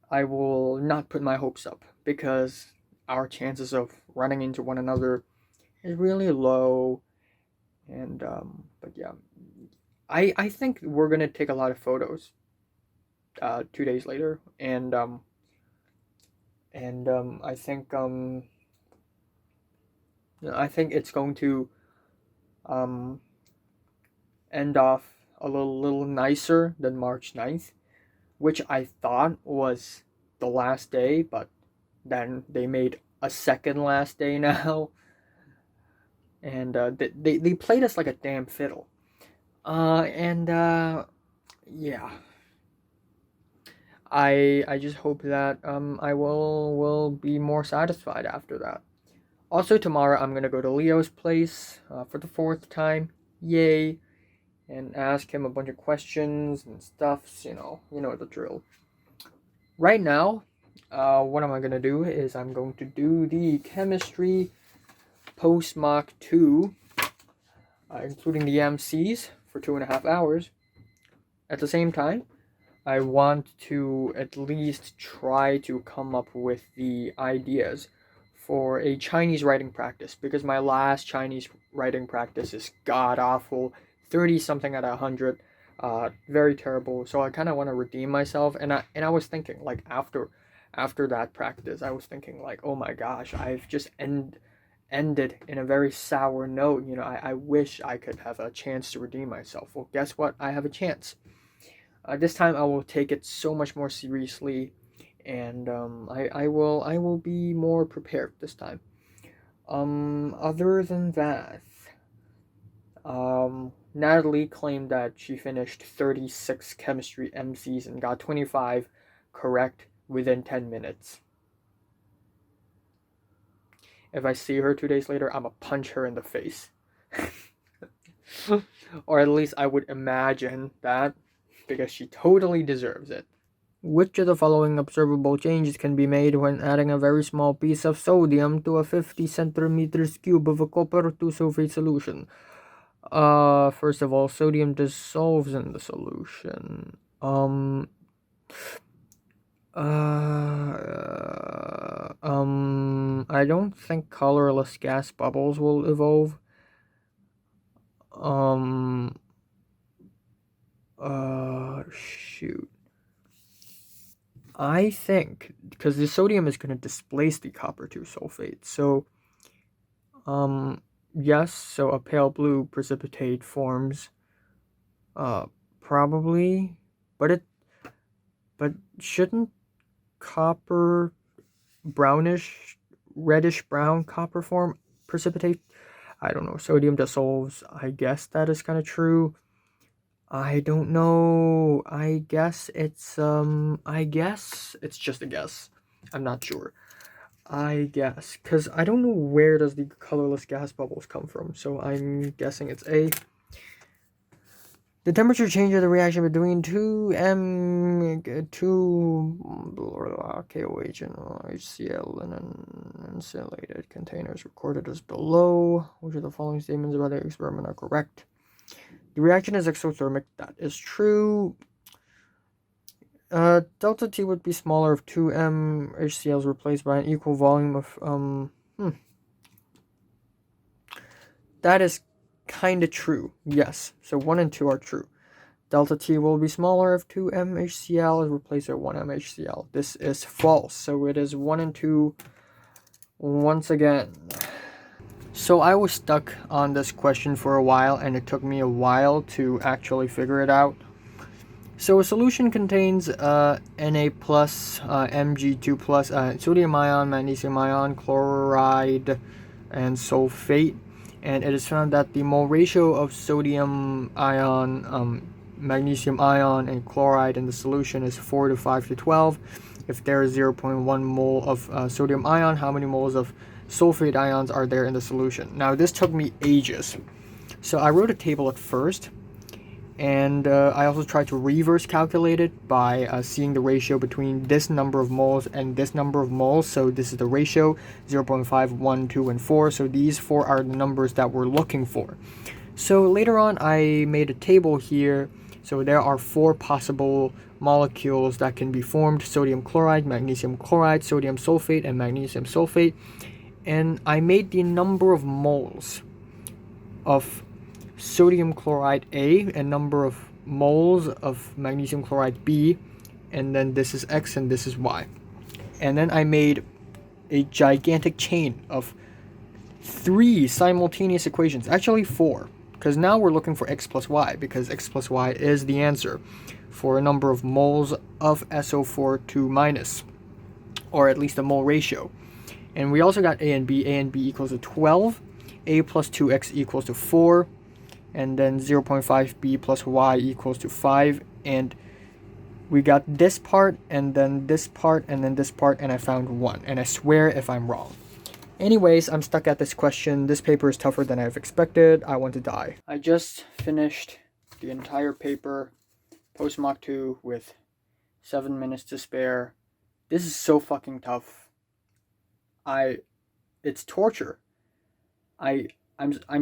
I will not put my hopes up, because our chances of running into one another is really low. And but yeah, I think we're gonna take a lot of photos 2 days later, and I think it's going to end off a little nicer than March 9th, which I thought was the last day, but then they made a second last day now. And they played us like a damn fiddle. Yeah. I just hope that I will be more satisfied after that. Also tomorrow I'm gonna go to Leo's place for the 4th time. Yay! And ask him a bunch of questions and stuffs. You know the drill. Right now, what am I gonna do is I'm going to do the chemistry post mock 2, including the MCs for 2.5 hours. At the same time, I want to at least try to come up with the ideas for a Chinese writing practice, because my last Chinese writing practice is god awful, 30 something out of 100, very terrible. So I kind of want to redeem myself, and I was thinking, like, after that practice, I was thinking, like, oh my gosh, I've just ended in a very sour note. I wish I could have a chance to redeem myself. Well, guess what? I have a chance. This time I will take it so much more seriously, and I will be more prepared this time. Other than that, Natalie claimed that she finished 36 chemistry MCs and got 25 correct within 10 minutes. If I see her 2 days later, I'ma punch her in the face. Or at least I would imagine that, because she totally deserves it. Which of the following observable changes can be made when adding a very small piece of sodium to a 50 centimeters cube of a copper 2 sulfate solution? First of all, sodium dissolves in the solution. I don't think colorless gas bubbles will evolve. I think, because the sodium is going to displace the copper 2 sulfate, so, yes, so a pale blue precipitate forms, probably, but shouldn't copper brownish, reddish brown copper form precipitate? I don't know. Sodium dissolves. I guess that is kind of true. I don't know. I guess it's just a guess. I'm not sure. I guess, because I don't know where does the colorless gas bubbles come from, so I'm guessing it's A. The temperature change of the reaction between 2M, 2 KOH and HCl in an insulated containers recorded as below. Which of the following statements about the experiment are correct? The reaction is exothermic. That is true. Delta T would be smaller if 2M HCl is replaced by an equal volume of That is kind of true. Yes. So 1 and 2 are true. Delta T will be smaller if 2M HCl is replaced by 1M HCl. This is false. So it is 1 and 2 once again. So I was stuck on this question for a while, and it took me a while to actually figure it out. So a solution contains Na+, Mg2+, sodium ion, magnesium ion, chloride, and sulfate. And it is found that the mole ratio of sodium ion, magnesium ion, and chloride in the solution is 4 to 5 to 12. If there is 0.1 mole of sodium ion, how many moles of sulfate ions are there in the solution? Now, this took me ages. So I wrote a table at first, and I also tried to reverse calculate it by seeing the ratio between this number of moles and this number of moles. So this is the ratio, 0.5, 1, 2, and 4. So these 4 are the numbers that we're looking for. So later on, I made a table here. So there are 4 possible molecules that can be formed: sodium chloride, magnesium chloride, sodium sulfate, and magnesium sulfate. And I made the number of moles of sodium chloride A and number of moles of magnesium chloride B, and then this is X and this is Y. And then I made a gigantic chain of 3 simultaneous equations, actually 4, because now we're looking for X plus Y, because X plus Y is the answer for a number of moles of SO4 minus, or at least a mole ratio. And we also got A and B equals to 12, A plus 2X equals to 4, and then 0.5B plus Y equals to 5, and we got this part, and then this part, and then this part, and I found 1, and I swear if I'm wrong. Anyways, I'm stuck at this question. This paper is tougher than I've expected. I want to die. I just finished the entire paper, post Mach 2, with 7 minutes to spare. This is so fucking tough. It's torture. I'm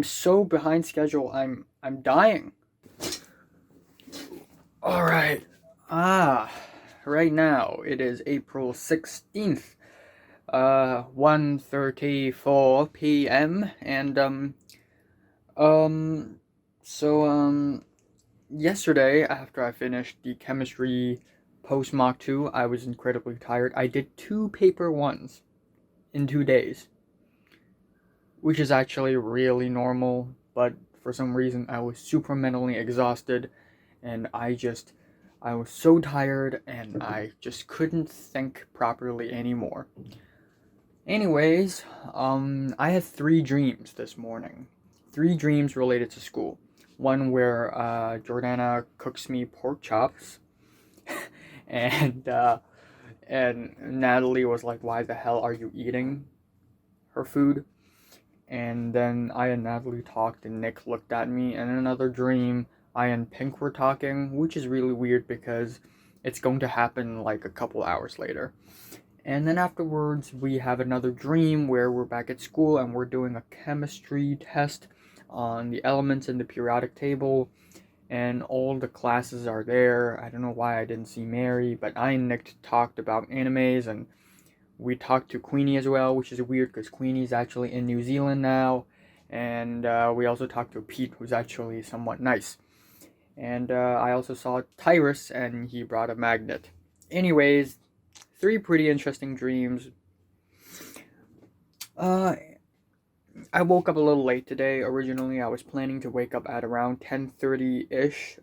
so behind schedule. I'm dying. All right. Right now it is April 16th, 1:34 p.m. and yesterday after I finished the chemistry post Mach 2, I was incredibly tired. I did 2 paper 1s in 2 days, which is actually really normal, but for some reason I was super mentally exhausted, and I was so tired, and I just couldn't think properly anymore. Anyways, I had 3 dreams this morning. 3 dreams related to school. One where Jordana cooks me pork chops, and Natalie was like, "Why the hell are you eating her food?" And then I and Natalie talked, and Nick looked at me. And in another dream, I and Pink were talking, which is really weird because it's going to happen like a couple hours later. And then afterwards, we have another dream where we're back at school and we're doing a chemistry test on the elements in the periodic table. And all the classes are there. I don't know why I didn't see Mary, but I and Nick talked about animes, and we talked to Queenie as well, which is weird because Queenie's actually in New Zealand now. And we also talked to Pete, who's actually somewhat nice. And I also saw Tyrus, and he brought a magnet. Anyways, three pretty interesting dreams. I woke up a little late today. Originally, I was planning to wake up at around 10:30-ish,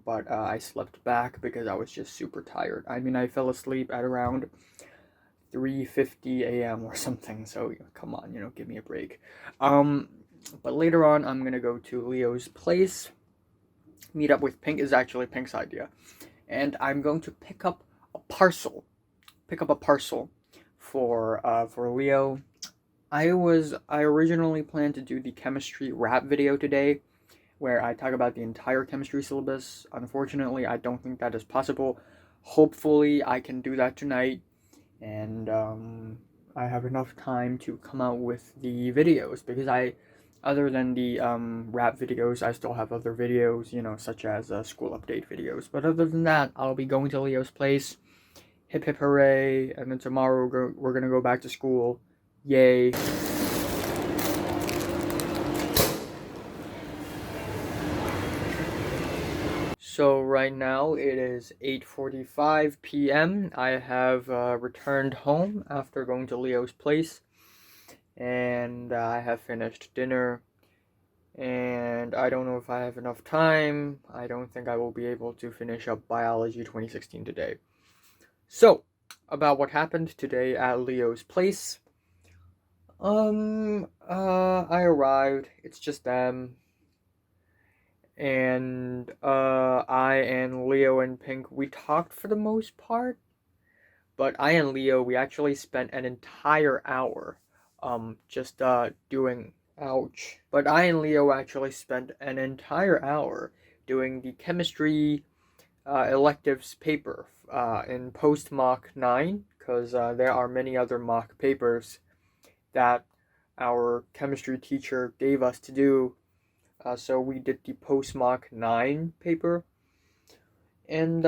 but I slept back because I was just super tired. I mean, I fell asleep at around 3:50 a.m. or something, so come on, give me a break. But later on, I'm gonna go to Leo's place, meet up with Pink. Is actually Pink's idea, and I'm going to pick up a parcel. For Leo. I originally planned to do the chemistry rap video today, where I talk about the entire chemistry syllabus. Unfortunately, I don't think that is possible. Hopefully, I can do that tonight, and I have enough time to come out with the videos, because other than the rap videos, I still have other videos, such as school update videos. But other than that, I'll be going to Leo's place. Hip hip hooray! And then tomorrow we're gonna go back to school. Yay! So right now it is 8:45 p.m. I have returned home after going to Leo's place, and I have finished dinner, and I don't know if I have enough time. I don't think I will be able to finish up Biology 2016 today. So, about what happened today at Leo's place. I arrived. It's just them. And I and Leo and Pink, we talked for the most part, but I and Leo, we actually spent an entire hour just doing ouch. But I and Leo actually spent an entire hour doing the chemistry electives paper in post mock 9, because there are many other mock papers that our chemistry teacher gave us to do. So we did the post-mock 9 paper, and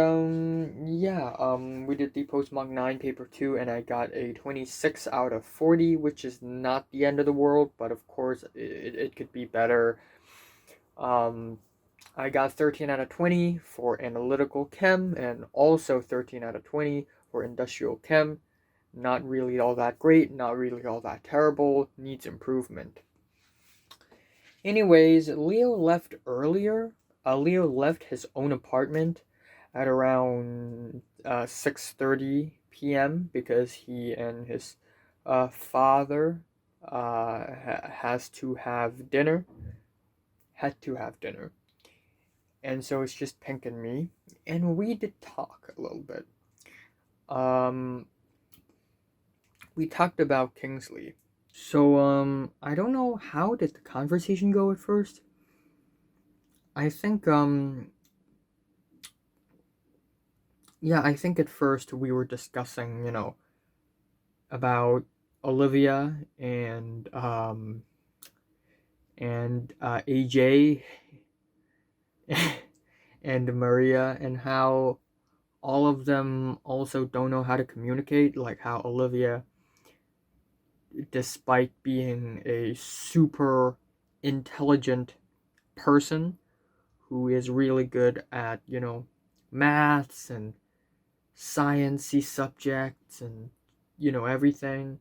we did the post-mock 9 paper too, and I got a 26 out of 40, which is not the end of the world, but of course it could be better. I got 13 out of 20 for analytical chem, and also 13 out of 20 for industrial chem. Not really all that great, not really all that terrible, needs improvement. Anyways, Leo left earlier. Leo left his own apartment at around 6:30 p.m. because he and his father had to have dinner, and so it's just Pink and me, and we did talk a little bit. We talked about Kingsley. So, I don't know, how did the conversation go at first? I think, I think at first we were discussing, about Olivia and AJ and Maria, and how all of them also don't know how to communicate, like how Olivia, despite being a super intelligent person who is really good at, maths and sciencey subjects and, everything,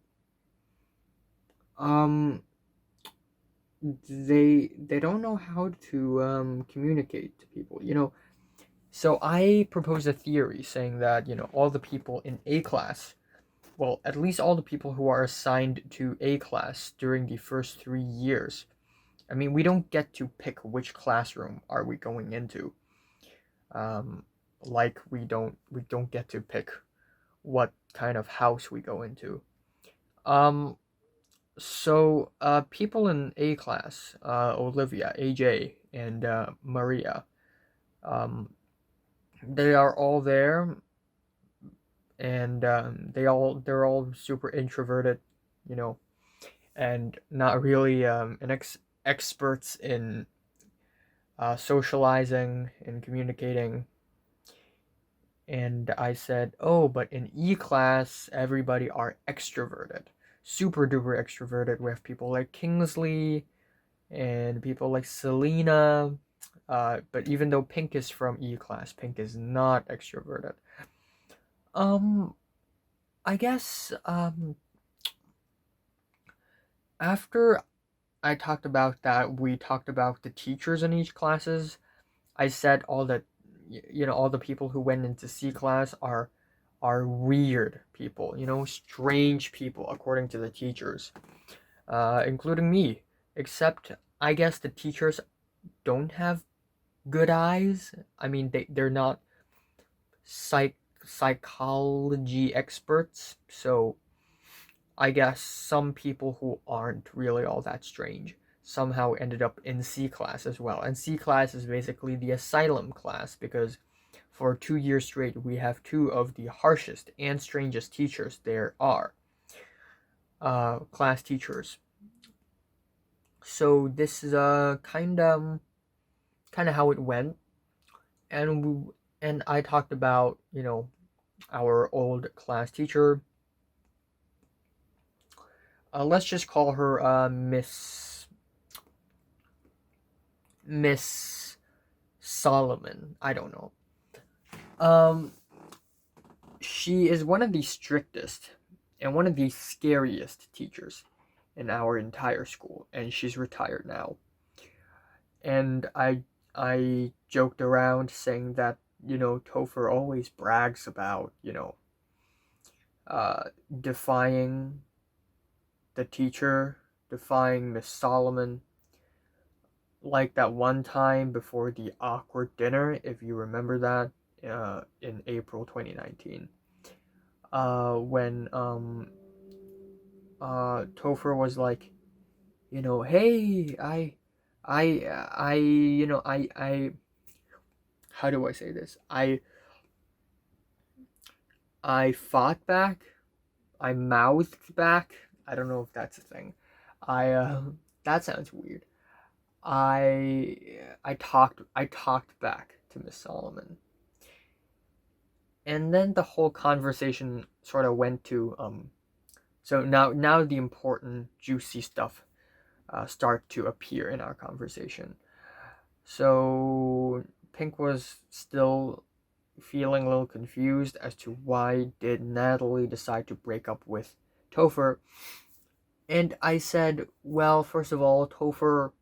they don't know how to communicate to people, So I proposed a theory saying that, all the people in A class, well, at least all the people who are assigned to A class during the first 3 years. I mean, we don't get to pick which classroom are we going into. Like we don't get to pick what kind of house we go into. So people in A class, Olivia, AJ, and Maria, they are all there, and they're all super introverted, and not really experts in socializing and communicating. And I said, oh, but in E class, everybody are extroverted, super duper extroverted. We have people like Kingsley and people like Selena. But even though Pink is from E class, Pink is not extroverted. I guess after I talked about that, we talked about the teachers in each classes. I said all the all the people who went into C class are weird people, strange people according to the teachers, including me. Except I guess the teachers don't have good eyes. I mean, they're not psychology experts, so I guess some people who aren't really all that strange somehow ended up in C class as well. And C class is basically the asylum class because for 2 years straight we have two of the harshest and strangest teachers there are, class teachers. So this is kind of how it went, and I talked about our old class teacher. Let's just call her Miss Solomon. I don't know. Um, she is one of the strictest and one of the scariest teachers in our entire school, and she's retired now. And I joked around saying that Topher always brags about uh, defying the teacher, defying Miss Solomon, like that one time before the awkward dinner, if you remember that, in April 2019, when Topher was like, hey, I, how do I say this? I fought back. I mouthed back. I don't know if that's a thing. I, that sounds weird. I talked back to Miss Solomon, and then the whole conversation sort of went to So now the important juicy stuff start to appear in our conversation. So Pink was still feeling a little confused as to why did Natalie decide to break up with Topher. And I said, well, first of all, Topher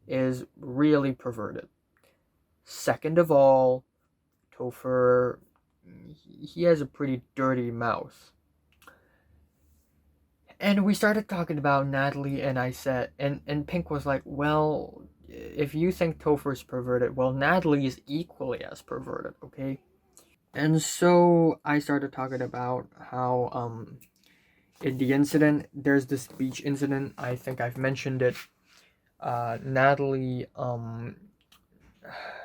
is really perverted. Second of all, Topher, he has a pretty dirty mouth. And we started talking about Natalie, and I said, and Pink was like, well, if you think Topher's perverted, well, Natalie is equally as perverted, okay? And so I started talking about how, in the incident, there's this beach incident, I think I've mentioned it. Natalie,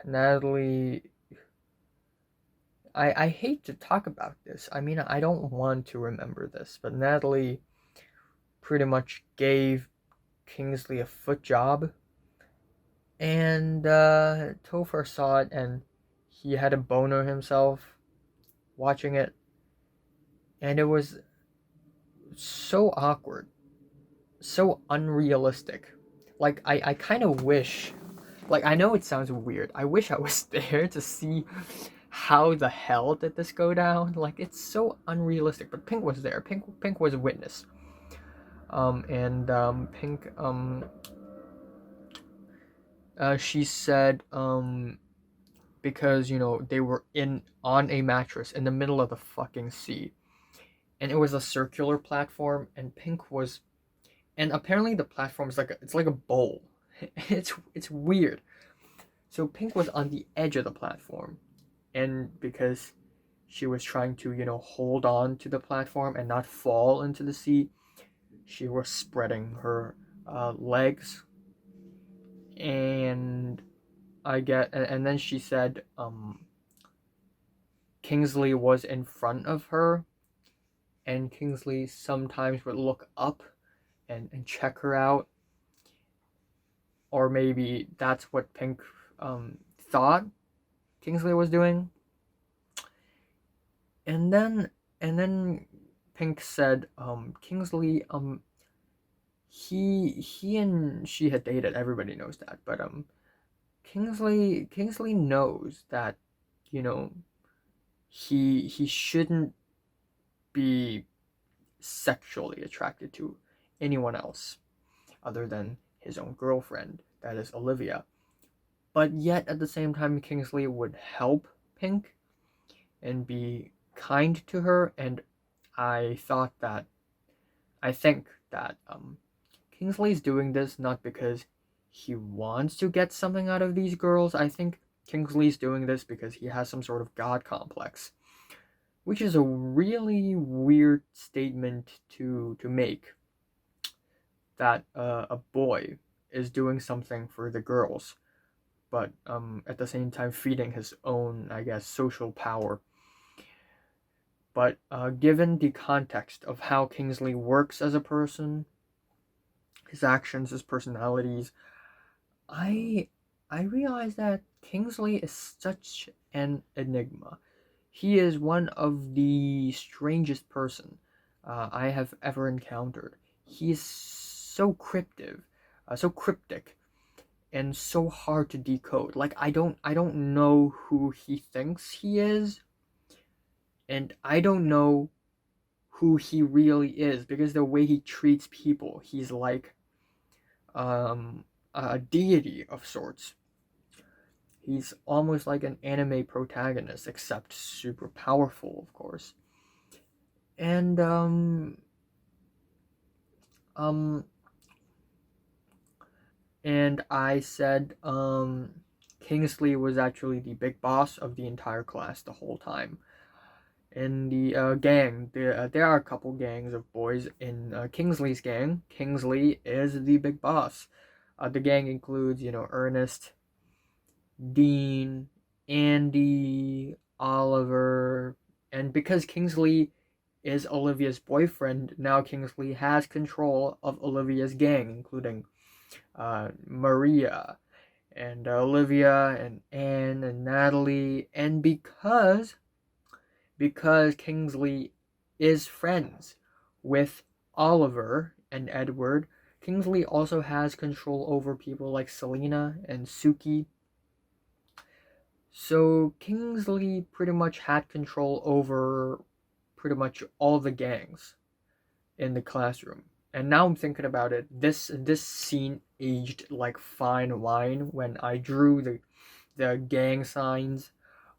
Natalie, I hate to talk about this. I mean, I don't want to remember this, but Natalie pretty much gave Kingsley a foot job, and Topher saw it, and he had a boner himself watching it, and it was so awkward, so unrealistic. Like I kind of wish, like I know it sounds weird. I wish I was there to see how the hell did this go down. Like it's so unrealistic. But Pink was there. Pink was a witness. And Pink she said because they were in on a mattress in the middle of the fucking sea, and it was a circular platform, and Pink was, and apparently the platform is it's like a bowl. It's weird. So Pink was on the edge of the platform, and because she was trying to hold on to the platform and not fall into the sea, she was spreading her legs, and and then she said Kingsley was in front of her, and Kingsley sometimes would look up and check her out, or maybe that's what Pink thought Kingsley was doing. And then Pink said Kingsley he and she had dated, everybody knows that, but Kingsley knows that you know he shouldn't be sexually attracted to anyone else other than his own girlfriend, that is Olivia. But yet at the same time, Kingsley would help Pink and be kind to her, and I thought that I think that Kingsley's doing this not because he wants to get something out of these girls. I think Kingsley's doing this because he has some sort of god complex, which is a really weird statement to make, that a boy is doing something for the girls, but at the same time feeding his own, I guess, social power. But given the context of how Kingsley works as a person, his actions, his personalities, I I realize that Kingsley is such an enigma. He is one of the strangest person I have ever encountered. He is so cryptic, and so hard to decode. Like I don't know who he thinks he is, and I don't know who he really is, because the way he treats people, he's like a deity of sorts. He's almost like an anime protagonist, except super powerful, of course. And um and I said Kingsley was actually the big boss of the entire class the whole time. In the gang, there are a couple gangs of boys. In Kingsley's gang, Kingsley is the big boss. The gang includes, Ernest, Dean, Andy, Oliver, and because Kingsley is Olivia's boyfriend, now Kingsley has control of Olivia's gang, including Maria and Olivia and Anne and Natalie, and because Kingsley is friends with Oliver and Edward, Kingsley also has control over people like Selena and Suki. So Kingsley pretty much had control over pretty much all the gangs in the classroom. And now I'm thinking about it, this scene aged like fine wine when I drew the gang signs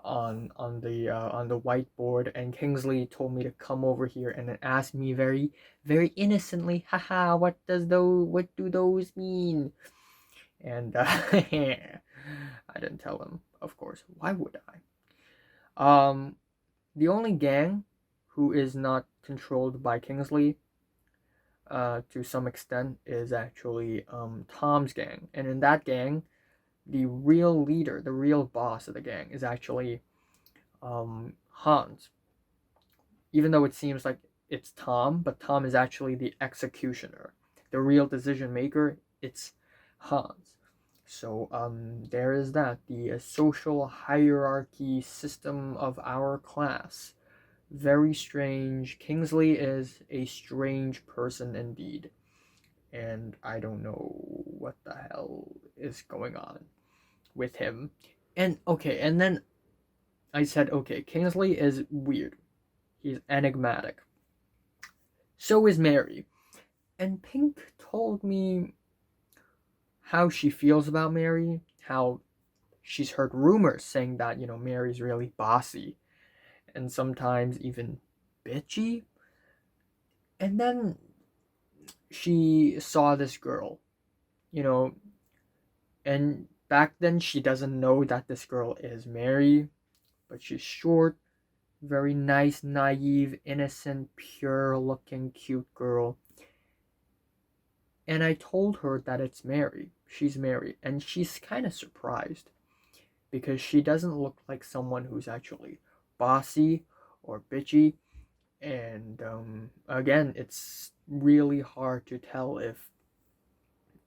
on the whiteboard, and Kingsley told me to come over here and then asked me very very innocently, haha, what do those mean? And I didn't tell him, of course. Why would I? The only gang who is not controlled by Kingsley, to some extent, is actually Tom's gang, and in that gang, the real leader, the real boss of the gang, is actually Hans. Even though it seems like it's Tom, but Tom is actually the executioner. The real decision maker, it's Hans. So there is that, the social hierarchy system of our class. Very strange. Kingsley is a strange person indeed, and I don't know what the hell is going on with him. And okay, and then I said, okay, Kingsley is weird. He's enigmatic. So is Mary. And Pink told me how she feels about Mary, how she's heard rumors saying that, Mary's really bossy and sometimes even bitchy. And then she saw this girl, you know, and back then she doesn't know that this girl is Mary, but she's short, very nice, naive, innocent, pure looking, cute girl. And I told her that it's Mary. She's Mary. And she's kind of surprised because she doesn't look like someone who's actually bossy or bitchy. And again, it's really hard to tell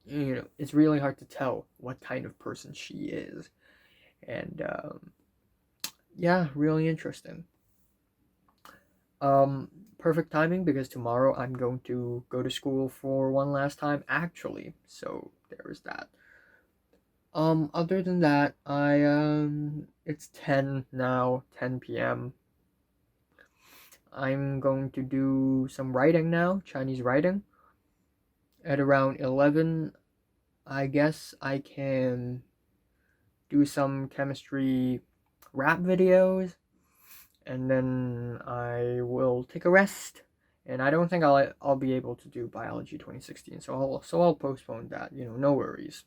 it's really hard to tell what kind of person she is. And yeah, really interesting. Perfect timing because tomorrow I'm going to go to school for one last time, actually. So there is that. Other than that, it's 10 now, 10 p.m. I'm going to do some writing now, Chinese writing. At around 11, I guess I can do some chemistry rap videos, and then I will take a rest. And I don't think I'll be able to do biology 2016, so I'll postpone that. No worries.